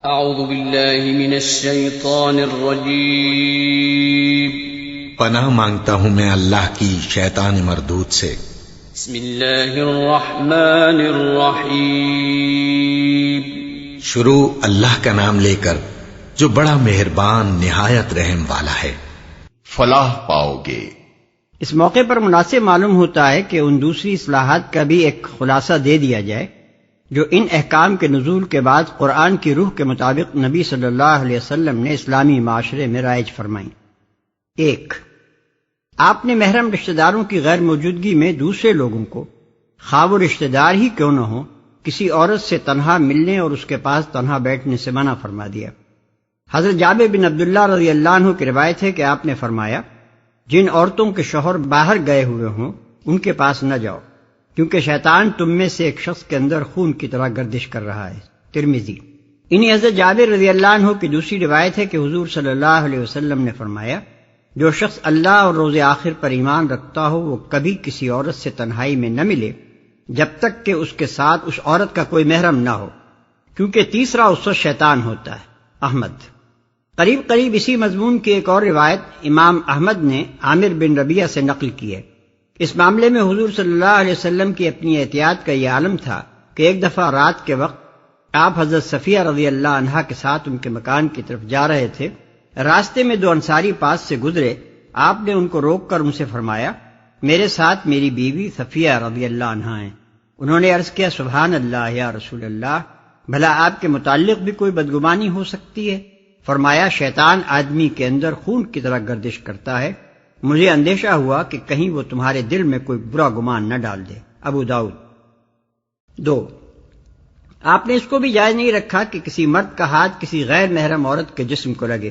اعوذ باللہ من الشیطان الرجیم پناہ مانگتا ہوں میں اللہ کی شیطان مردود سے۔ بسم اللہ الرحمن الرحیم شروع اللہ کا نام لے کر جو بڑا مہربان نہایت رحم والا ہے۔ فلاح پاؤ گے۔ اس موقع پر مناسب معلوم ہوتا ہے کہ ان دوسری اصلاحات کا بھی ایک خلاصہ دے دیا جائے جو ان احکام کے نزول کے بعد قرآن کی روح کے مطابق نبی صلی اللہ علیہ وسلم نے اسلامی معاشرے میں رائج فرمائیں۔ 1، آپ نے محرم رشتہ داروں کی غیر موجودگی میں دوسرے لوگوں کو، خواہ وہ رشتہ دار ہی کیوں نہ ہو، کسی عورت سے تنہا ملنے اور اس کے پاس تنہا بیٹھنے سے منع فرما دیا۔ حضرت جابر بن عبداللہ رضی اللہ عنہ کی روایت ہے کہ آپ نے فرمایا، جن عورتوں کے شوہر باہر گئے ہوئے ہوں ان کے پاس نہ جاؤ، کیونکہ شیطان تم میں سے ایک شخص کے اندر خون کی طرح گردش کر رہا ہے۔ ترمذی۔ انہی حضرت جابر رضی اللہ عنہ کی دوسری روایت ہے کہ حضور صلی اللہ علیہ وسلم نے فرمایا، جو شخص اللہ اور روز آخر پر ایمان رکھتا ہو وہ کبھی کسی عورت سے تنہائی میں نہ ملے جب تک کہ اس کے ساتھ اس عورت کا کوئی محرم نہ ہو، کیونکہ تیسرا اس وقت شیطان ہوتا ہے۔ احمد۔ قریب اسی مضمون کی ایک اور روایت امام احمد نے عامر بن ربیعہ سے نقل کی ہے۔ اس معاملے میں حضور صلی اللہ علیہ وسلم کی اپنی احتیاط کا یہ عالم تھا کہ ایک دفعہ رات کے وقت آپ حضرت صفیہ رضی اللہ عنہا کے ساتھ ان کے مکان کی طرف جا رہے تھے۔ راستے میں 2 انصاری پاس سے گزرے، آپ نے ان کو روک کر ان سے فرمایا، میرے ساتھ میری بیوی صفیہ رضی اللہ عنہا ہیں۔ انہوں نے عرض کیا، سبحان اللہ یا رسول اللہ، بھلا آپ کے متعلق بھی کوئی بدگمانی ہو سکتی ہے؟ فرمایا، شیطان آدمی کے اندر خون کی طرح گردش کرتا ہے، مجھے اندیشہ ہوا کہ کہیں وہ تمہارے دل میں کوئی برا گمان نہ ڈال دے۔ ابو داؤد۔ 2، آپ نے اس کو بھی جائز نہیں رکھا کہ کسی مرد کا ہاتھ کسی غیر محرم عورت کے جسم کو لگے،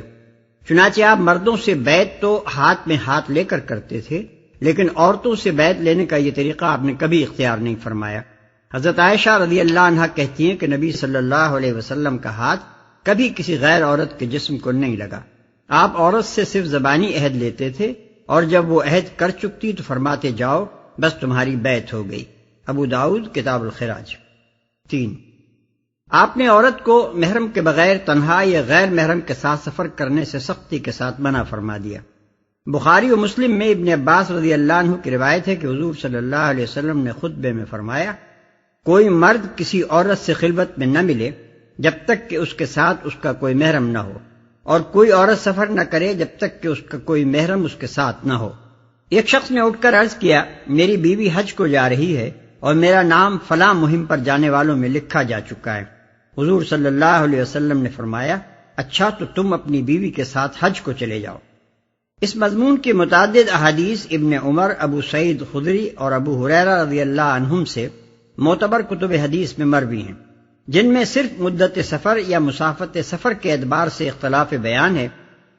چنانچہ آپ مردوں سے بیعت تو ہاتھ میں ہاتھ لے کر کرتے تھے، لیکن عورتوں سے بیعت لینے کا یہ طریقہ آپ نے کبھی اختیار نہیں فرمایا۔ حضرت عائشہ رضی اللہ عنہا کہتی ہیں کہ نبی صلی اللہ علیہ وسلم کا ہاتھ کبھی کسی غیر عورت کے جسم کو نہیں لگا۔ آپ عورت سے صرف زبانی عہد لیتے تھے، اور جب وہ عہد کر چکتی تو فرماتے جاؤ بس تمہاری بیعت ہو گئی۔ ابو داؤد کتاب الخراج۔ 3، آپ نے عورت کو محرم کے بغیر تنہا یا غیر محرم کے ساتھ سفر کرنے سے سختی کے ساتھ منع فرما دیا۔ بخاری و مسلم میں ابن عباس رضی اللہ عنہ کی روایت ہے کہ حضور صلی اللہ علیہ وسلم نے خطبے میں فرمایا، کوئی مرد کسی عورت سے خلوت میں نہ ملے جب تک کہ اس کے ساتھ اس کا کوئی محرم نہ ہو، اور کوئی عورت سفر نہ کرے جب تک کہ اس کا کوئی محرم اس کے ساتھ نہ ہو۔ ایک شخص نے اٹھ کر عرض کیا، میری بیوی حج کو جا رہی ہے اور میرا نام فلاں مہم پر جانے والوں میں لکھا جا چکا ہے۔ حضور صلی اللہ علیہ وسلم نے فرمایا، اچھا تو تم اپنی بیوی کے ساتھ حج کو چلے جاؤ۔ اس مضمون کی متعدد احادیث ابن عمر، ابو سعید خدری اور ابو ہریرہ رضی اللہ عنہم سے معتبر کتب حدیث میں مروی ہیں، جن میں صرف مدت سفر یا مسافت سفر کے اعتبار سے اختلاف بیان ہے،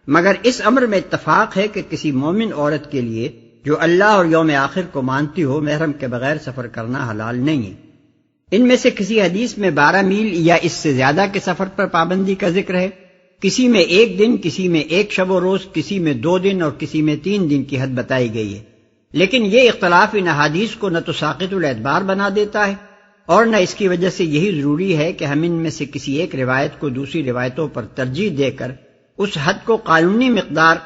مگر اس امر میں اتفاق ہے کہ کسی مومن عورت کے لیے جو اللہ اور یوم آخر کو مانتی ہو محرم کے بغیر سفر کرنا حلال نہیں ہے۔ ان میں سے کسی حدیث میں 12 میل یا اس سے زیادہ کے سفر پر پابندی کا ذکر ہے، کسی میں 1 دن، کسی میں 1 شب و روز، کسی میں 2 دن اور کسی میں 3 دن کی حد بتائی گئی ہے۔ لیکن یہ اختلاف ان احادیث کو نہ تو ساقط الاعتبار بنا دیتا ہے اور نہ اس کی وجہ سے یہی ضروری ہے کہ ہم ان میں سے کسی ایک روایت کو دوسری روایتوں پر ترجیح دے کر اس حد کو قانونی مقدار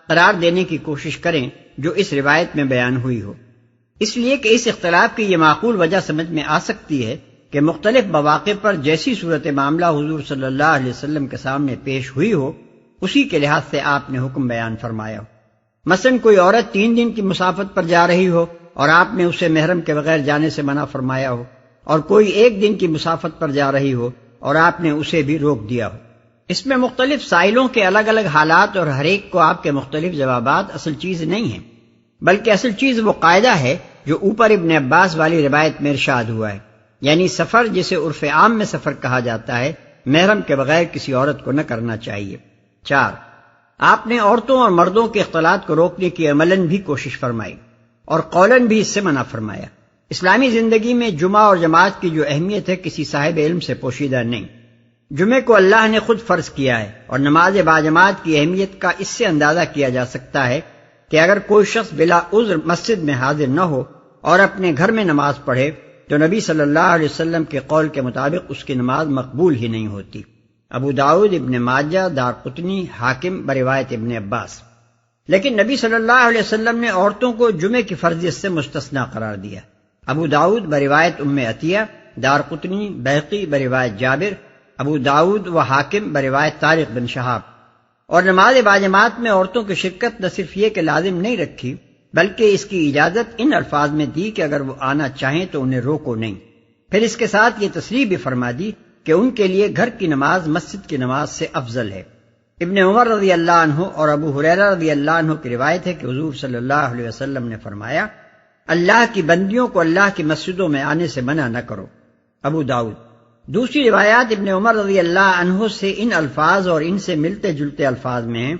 قرار دینے کی کوشش کریں جو اس روایت میں بیان ہوئی ہو، اس لیے کہ اس اختلاف کی یہ معقول وجہ سمجھ میں آ سکتی ہے کہ مختلف مواقع پر جیسی صورت معاملہ حضور صلی اللہ علیہ وسلم کے سامنے پیش ہوئی ہو، اسی کے لحاظ سے آپ نے حکم بیان فرمایا ہو۔ مثلا کوئی عورت 3 دن کی مسافت پر جا رہی ہو اور آپ نے اسے محرم کے بغیر جانے سے منع فرمایا ہو، اور کوئی 1 دن کی مسافت پر جا رہی ہو اور آپ نے اسے بھی روک دیا ہو۔ اس میں مختلف سائلوں کے الگ الگ حالات اور ہر ایک کو آپ کے مختلف جوابات اصل چیز نہیں ہیں، بلکہ اصل چیز وہ قاعدہ ہے جو اوپر ابن عباس والی روایت میں ارشاد ہوا ہے، یعنی سفر جسے عرف عام میں سفر کہا جاتا ہے محرم کے بغیر کسی عورت کو نہ کرنا چاہیے۔ 4، آپ نے عورتوں اور مردوں کے اختلاط کو روکنے کی عملاً بھی کوشش فرمائی اور قولاً بھی اس سے منع فرمایا۔ اسلامی زندگی میں جمعہ اور جماعت کی جو اہمیت ہے کسی صاحب علم سے پوشیدہ نہیں۔ جمعے کو اللہ نے خود فرض کیا ہے اور نماز باجماعت کی اہمیت کا اس سے اندازہ کیا جا سکتا ہے کہ اگر کوئی شخص بلا عذر مسجد میں حاضر نہ ہو اور اپنے گھر میں نماز پڑھے تو نبی صلی اللہ علیہ وسلم کے قول کے مطابق اس کی نماز مقبول ہی نہیں ہوتی۔ ابو داؤد، ابن ماجہ، دارقطنی، حاکم بروایت ابن عباس۔ لیکن نبی صلی اللہ علیہ وسلم نے عورتوں کو جمعے کی فرضیت سے مستثنی قرار دیا۔ ابو داؤد بروایت ام عطیہ، دارقطنی، بیہقی بروایت جابر، ابو داؤد و حاکم بروایت طارق بن شہاب۔ اور نماز باجماعت میں عورتوں کی شرکت نہ صرف یہ کہ لازم نہیں رکھی، بلکہ اس کی اجازت ان الفاظ میں دی کہ اگر وہ آنا چاہیں تو انہیں روکو نہیں۔ پھر اس کے ساتھ یہ تصریح بھی فرما دی کہ ان کے لیے گھر کی نماز مسجد کی نماز سے افضل ہے۔ ابن عمر رضی اللہ عنہ اور ابو ہریرہ رضی اللہ عنہ کی روایت ہے کہ حضور صلی اللہ علیہ وسلم نے فرمایا، اللہ کی بندیوں کو اللہ کی مسجدوں میں آنے سے منع نہ کرو۔ ابو داؤد۔ دوسری روایات ابن عمر رضی اللہ عنہ سے ان الفاظ اور ان سے ملتے جلتے الفاظ میں ہیں،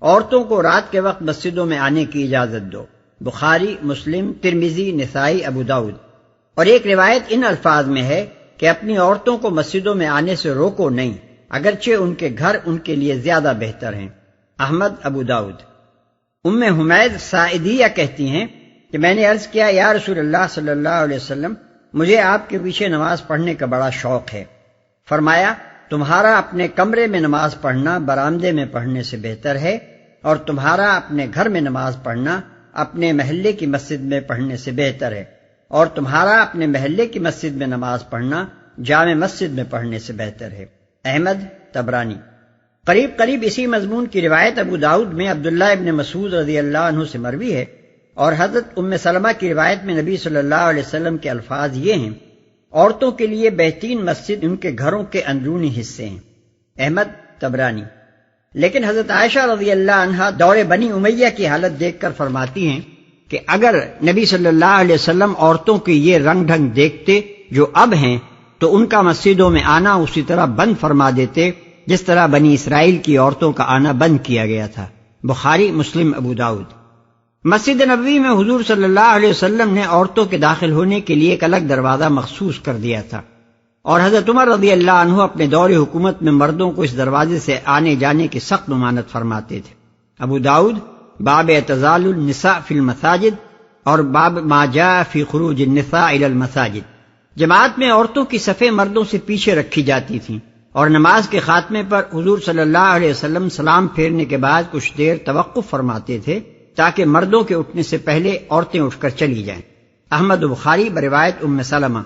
عورتوں کو رات کے وقت مسجدوں میں آنے کی اجازت دو۔ بخاری، مسلم، ترمذی، نسائی، ابو داؤد۔ اور ایک روایت ان الفاظ میں ہے کہ اپنی عورتوں کو مسجدوں میں آنے سے روکو نہیں، اگرچہ ان کے گھر ان کے لیے زیادہ بہتر ہیں۔ احمد، ابو داؤد۔ ام حمید ساعدیہ کہتی ہیں کہ میں نے عرض کیا، یا رسول اللہ صلی اللہ علیہ وسلم، مجھے آپ کے پیچھے نماز پڑھنے کا بڑا شوق ہے۔ فرمایا، تمہارا اپنے کمرے میں نماز پڑھنا برآمدے میں پڑھنے سے بہتر ہے، اور تمہارا اپنے گھر میں نماز پڑھنا اپنے محلے کی مسجد میں پڑھنے سے بہتر ہے، اور تمہارا اپنے محلے کی مسجد میں نماز پڑھنا جامع مسجد میں پڑھنے سے بہتر ہے۔ احمد، طبرانی۔ قریب اسی مضمون کی روایت ابو داؤد میں عبداللہ ابن مسعود رضی اللہ عنہ سے مروی ہے، اور حضرت ام سلمہ کی روایت میں نبی صلی اللہ علیہ وسلم کے الفاظ یہ ہیں، عورتوں کے لیے بہترین مسجد ان کے گھروں کے اندرونی حصے ہیں۔ احمد، طبرانی۔ لیکن حضرت عائشہ رضی اللہ عنہا دور بنی امیہ کی حالت دیکھ کر فرماتی ہیں کہ اگر نبی صلی اللہ علیہ وسلم عورتوں کی یہ رنگ ڈھنگ دیکھتے جو اب ہیں تو ان کا مسجدوں میں آنا اسی طرح بند فرما دیتے جس طرح بنی اسرائیل کی عورتوں کا آنا بند کیا گیا تھا۔ بخاری، مسلم، ابو داؤد۔ مسجد نبوی میں حضور صلی اللہ علیہ وسلم نے عورتوں کے داخل ہونے کے لیے ایک الگ دروازہ مخصوص کر دیا تھا، اور حضرت عمر رضی اللہ عنہ اپنے دور حکومت میں مردوں کو اس دروازے سے آنے جانے کی سخت ممانعت فرماتے تھے۔ ابو داؤد، باب اعتزال النساء فی المساجد، اور باب ما جاء فی خروج النساء الی المساجد۔ جماعت میں عورتوں کی صفیں مردوں سے پیچھے رکھی جاتی تھیں، اور نماز کے خاتمے پر حضور صلی اللہ علیہ وسلم سلام پھیرنے کے بعد کچھ دیر توقف فرماتے تھے تاکہ مردوں کے اٹھنے سے پہلے عورتیں اٹھ کر چلی جائیں۔ احمد و بخاری بروایت ام سلمہ۔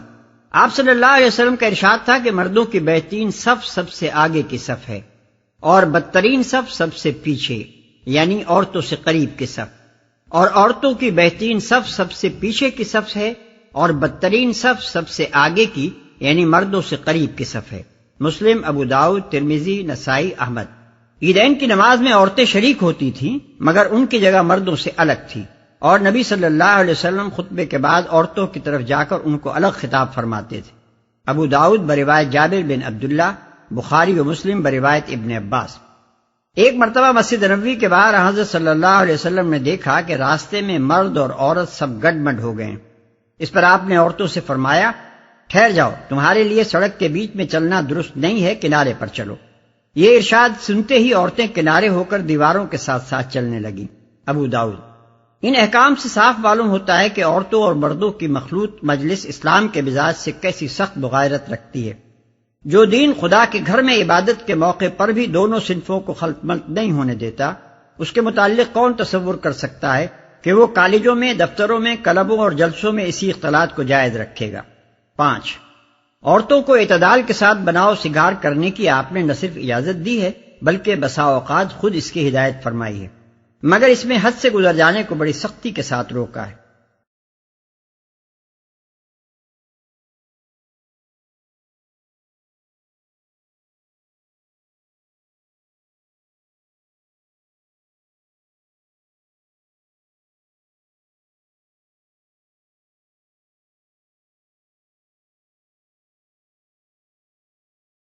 آپ صلی اللہ علیہ وسلم کا ارشاد تھا کہ مردوں کی بہترین صف سب سے آگے کی صف ہے، اور بدترین صف سب سے پیچھے یعنی عورتوں سے قریب کی صف، اور عورتوں کی بہترین صف سب سے پیچھے کی صف ہے، اور بدترین صف سب سے آگے کی یعنی مردوں سے قریب کی صف ہے۔ مسلم، ابو داؤد، ترمذی، نسائی، احمد۔ عیدین کی نماز میں عورتیں شریک ہوتی تھیں مگر ان کی جگہ مردوں سے الگ تھی، اور نبی صلی اللہ علیہ وسلم خطبے کے بعد عورتوں کی طرف جا کر ان کو الگ خطاب فرماتے تھے۔ ابو داؤد بروایت جابر بن عبداللہ، بخاری و مسلم بروایت ابن عباس۔ ایک مرتبہ مسجد نبوی کے باہر حضرت صلی اللہ علیہ وسلم نے دیکھا کہ راستے میں مرد اور عورت سب گڈمڈ ہو گئے۔ اس پر آپ نے عورتوں سے فرمایا، ٹھہر جاؤ، تمہارے لیے سڑک کے بیچ میں چلنا درست نہیں ہے، کنارے پر چلو۔ یہ ارشاد سنتے ہی عورتیں کنارے ہو کر دیواروں کے ساتھ ساتھ چلنے لگیں۔ ابو داؤد۔ ان احکام سے صاف معلوم ہوتا ہے کہ عورتوں اور مردوں کی مخلوط مجلس اسلام کے مزاج سے کیسی سخت مغایرت رکھتی ہے۔ جو دین خدا کے گھر میں عبادت کے موقع پر بھی دونوں صنفوں کو خلط ملط نہیں ہونے دیتا، اس کے متعلق کون تصور کر سکتا ہے کہ وہ کالجوں میں، دفتروں میں، کلبوں اور جلسوں میں اسی اختلاط کو جائز رکھے گا۔ 5، عورتوں کو اعتدال کے ساتھ بناؤ سگار کرنے کی آپ نے نہ صرف اجازت دی ہے بلکہ بسا اوقات خود اس کی ہدایت فرمائی ہے، مگر اس میں حد سے گزر جانے کو بڑی سختی کے ساتھ روکا ہے۔